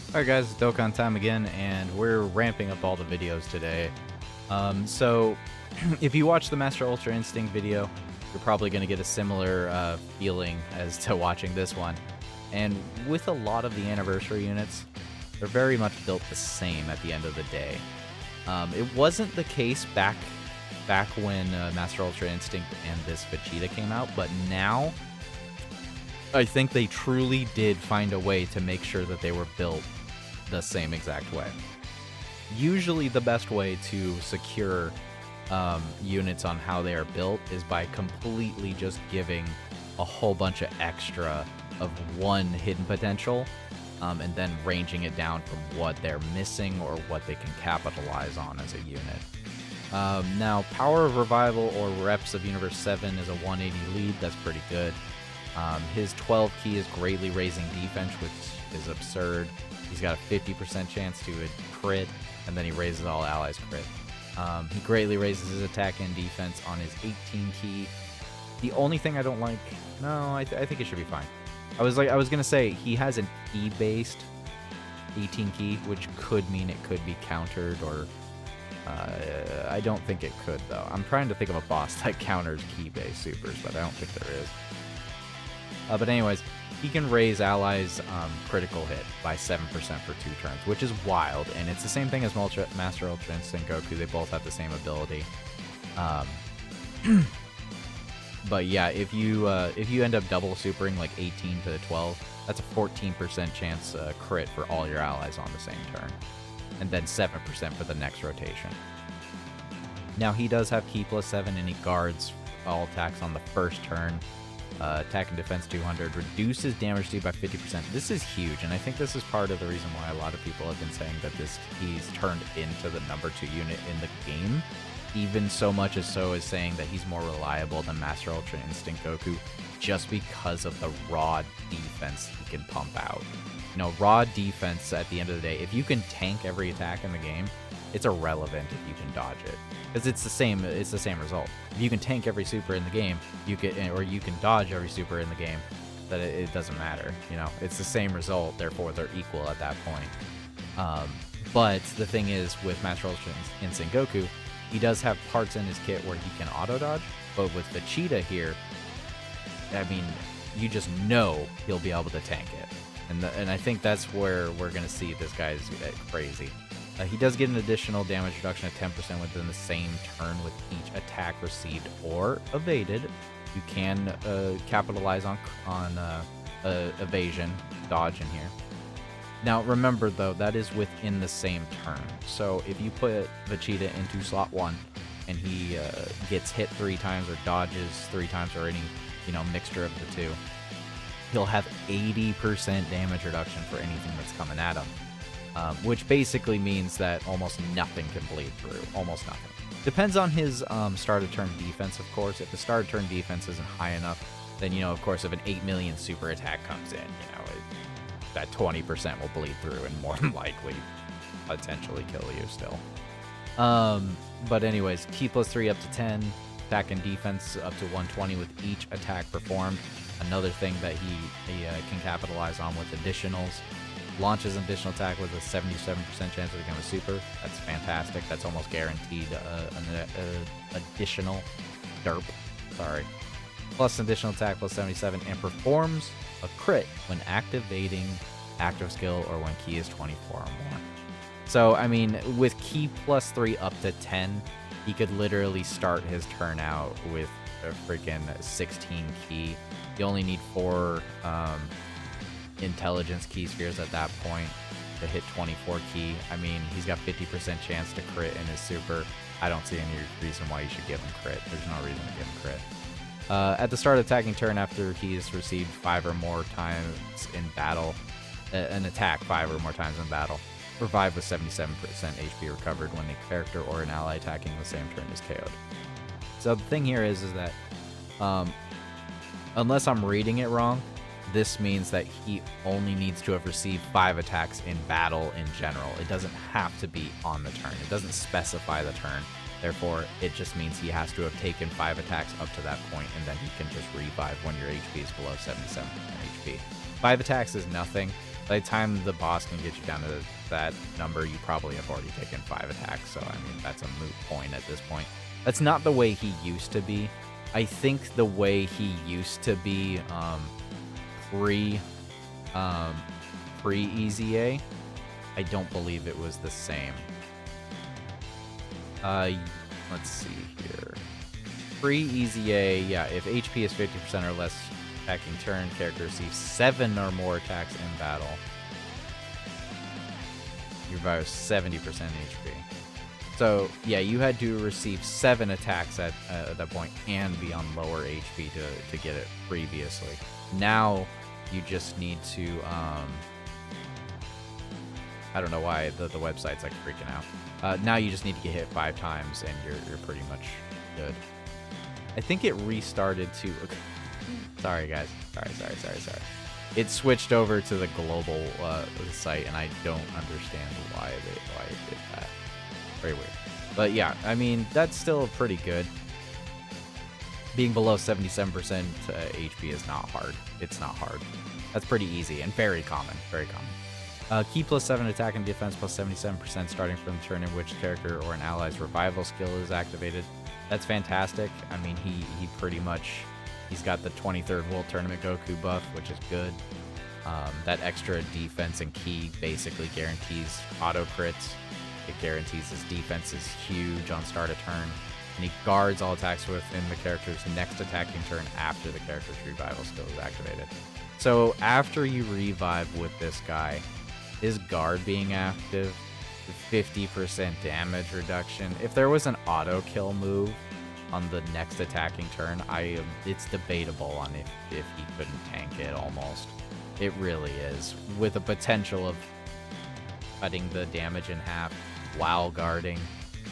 Alright guys, it's Dokkan time again, and we're ramping up all the videos today. So, if you watch the Master Ultra Instinct video, you're probably going to get a similar feeling as to watching this one. And with a lot of the anniversary units, they're very much built the same at the end of the day. It wasn't the case back when Master Ultra Instinct and this Vegeta came out, but now I think they truly did find a way to make sure that they were built the same exact way. Usually the best way to secure units on how they are built is by completely just giving a whole bunch of extra of one hidden potential and then ranging it down from what they're missing or what they can capitalize on as a unit. Now, Power of Revival or Reps of Universe 7 is a 180 lead. That's pretty good. His 12 key is greatly raising defense, which is absurd. He's got a 50% chance to crit, and then he raises all allies crit. He greatly raises his attack and defense on his 18 key. The only thing I don't like, no, I think it should be fine. I was gonna say he has an E-based 18 key, which could mean it could be countered, or I don't think it could though. I'm trying to think of a boss that counters key-based supers, but I don't think there is. But anyways, he can raise allies' critical hit by 7% for 2 turns, which is wild, and it's the same thing as Master Ultra Instinct Goku. They both have the same ability. But yeah, if you end up double supering like 18 to the 12, that's a 14% chance crit for all your allies on the same turn, and then 7% for the next rotation. Now he does have Key plus 7, and he guards all attacks on the first turn. Attack and defense 200, reduces damage deal by 50%. This is huge, and I think this is part of the reason why a lot of people have been saying that he's turned into the number 2 unit in the game. Even so much as saying that he's more reliable than Master Ultra Instinct Goku, just because of the raw defense he can pump out. You know, raw defense at the end of the day, if you can tank every attack in the game, it's irrelevant if you can dodge it, because it's the same result. If you can tank every super in the game, you can dodge every super in the game, that it doesn't matter. You know, it's the same result, therefore they're equal at that point. But the thing is, with Master Ultra Instinct Goku, he does have parts in his kit where he can auto dodge, but with Vegeta here, I mean, you just know he'll be able to tank it, and I think that's where we're gonna see this guy's crazy. He does get an additional damage reduction of 10% within the same turn with each attack received or evaded. You can capitalize on evasion, dodge in here. Now remember though, that is within the same turn. So if you put Vegeta into slot 1 and he gets hit 3 times or dodges 3 times or any mixture of the two, he'll have 80% damage reduction for anything that's coming at him. Which basically means that almost nothing can bleed through. Almost nothing. Depends on his start of turn defense, of course. If the start of turn defense isn't high enough, then, of course, if an 8 million super attack comes in, that 20% will bleed through and more than likely potentially kill you still. But anyways, Key plus 3 up to 10, attack and defense up to 120 with each attack performed. Another thing that he can capitalize on with additionals. Launches an additional attack with a 77% chance to become a super. That's fantastic. That's almost guaranteed an additional derp. Sorry. Plus an additional attack plus 77, and performs a crit when activating active skill or when key is 24 or more. So, I mean, with key plus 3 up to 10, he could literally start his turn out with a freaking 16 key. You only need 4 intelligence key spheres at that point to hit 24 key. I mean, he's got 50% chance to crit in his super. I don't see any reason why you should give him crit. There's no reason to give him crit. At the start of attacking turn, after he's received 5 or more times in battle, an attack 5 or more times in battle, revive with 77% HP recovered when the character or an ally attacking the same turn is KO'd. So the thing here is that unless I'm reading it wrong, this means that he only needs to have received 5 attacks in battle in general. It doesn't have to be on the turn. It doesn't specify the turn. Therefore, it just means he has to have taken 5 attacks up to that point, and then he can just revive when your HP is below 77% HP. 5 attacks is nothing. By the time the boss can get you down to that number, you probably have already taken 5 attacks, so I mean, that's a moot point at this point. That's not the way he used to be. I think the way he used to be pre-EZA, I don't believe it was the same. Let's see here. Pre-EZA, yeah, if HP is 50% or less attacking turn, character receives 7 or more attacks in battle. You revive 70% HP. So, yeah, you had to receive 7 attacks at that point and be on lower HP to get it previously. Now, you just need to, I don't know why the website's like freaking out. Now you just need to get hit 5 times and you're pretty much good. I think it restarted to... Sorry, guys. Sorry. It switched over to the global site, and I don't understand why it did that. Very weird. But yeah, I mean, that's still pretty good. Being below 77% HP is not hard. It's not hard. That's pretty easy and very common. Very common. Key plus 7 attack and defense plus 77% starting from the turn in which character or an ally's revival skill is activated. That's fantastic. I mean, he pretty much... He's got the 23rd World Tournament Goku buff, which is good. That extra defense and key basically guarantees auto crits. It guarantees his defense is huge on start of turn. And he guards all attacks within the character's next attacking turn after the character's revival skill is activated. So after you revive with this guy, his guard being active, 50% damage reduction. If there was an auto kill move on the next attacking turn, it's debatable on if he couldn't tank it almost. It really is. With the potential of cutting the damage in half while guarding.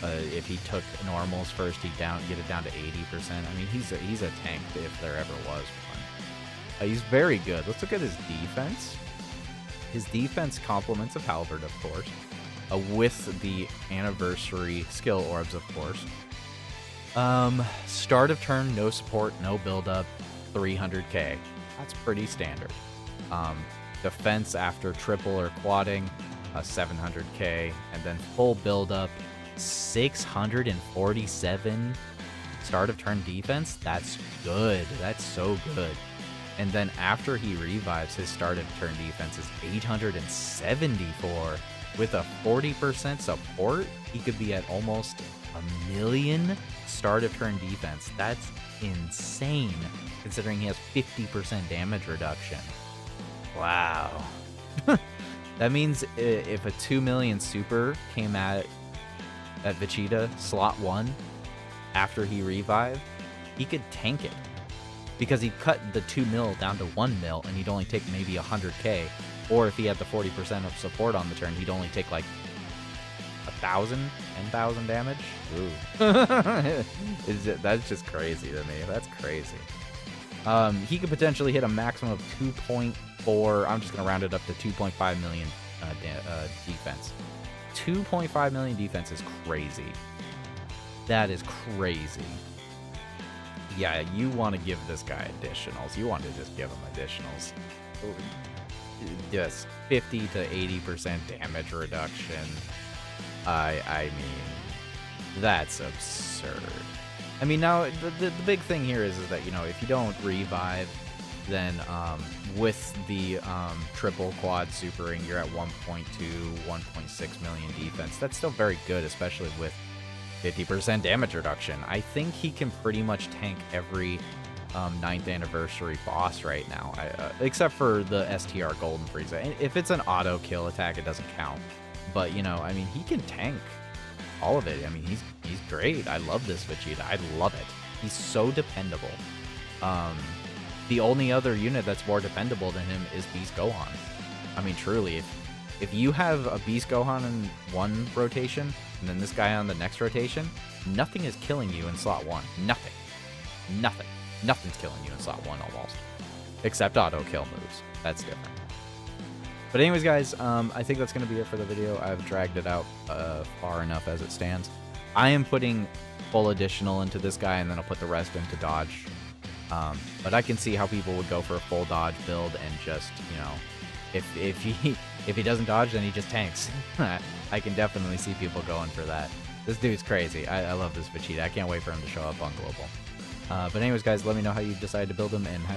If he took normals first, he'd get it down to 80%. I mean, he's a tank if there ever was one. He's very good. Let's look at his defense. His defense complements of Halberd, of course, with the anniversary skill orbs, of course. Start of turn, no support, no build-up, 300k. That's pretty standard. Defense after triple or quadding, 700k, and then full build-up, 647 start of turn defense. That's good. That's so good. And then after he revives, his start of turn defense is 874. With a 40% support, he could be at almost 1,000,000 start of turn defense. That's insane, considering he has 50% damage reduction. Wow. That means if a 2 million super came at Vegeta slot 1 after he revived, he could tank it. Because he'd cut the 2 mil down to 1 mil and he'd only take maybe 100k. Or if he had the 40% of support on the turn, he'd only take like 1,000, 10,000 damage. Ooh. That's just crazy to me. That's crazy. He could potentially hit a maximum of 2.4. I'm just going to round it up to 2.5 million defense. 2.5 million defense is crazy. That is crazy. Yeah, you want to give this guy additionals. You want to just give him additionals. Just 50 to 80% damage reduction. I mean, that's absurd. I mean, now, the big thing here is that, you know, if you don't revive, then with the triple quad supering, you're at 1.2, 1.6 million defense. That's still very good, especially with 50% damage reduction. I think he can pretty much tank every 9th anniversary boss right now, except for the STR Golden Frieza. If it's an auto kill attack, it doesn't count. But, you know, I mean, he can tank all of it. I mean, he's great. I love this Vegeta. I love it. He's so dependable. The only other unit that's more dependable than him is Beast Gohan. I mean, truly, if you have a Beast Gohan in one rotation, and then this guy on the next rotation, nothing is killing you in slot 1. Nothing. Nothing's killing you in slot 1 almost. Except auto kill moves. That's different. But anyways, guys, I think that's going to be it for the video. I've dragged it out far enough as it stands. I am putting full additional into this guy, and then I'll put the rest into dodge. But I can see how people would go for a full dodge build and just, you know, if he doesn't dodge, then he just tanks. I can definitely see people going for that. This dude's crazy. I love this Vegeta. I can't wait for him to show up on Global. But anyways, guys, let me know how you decide to build him and have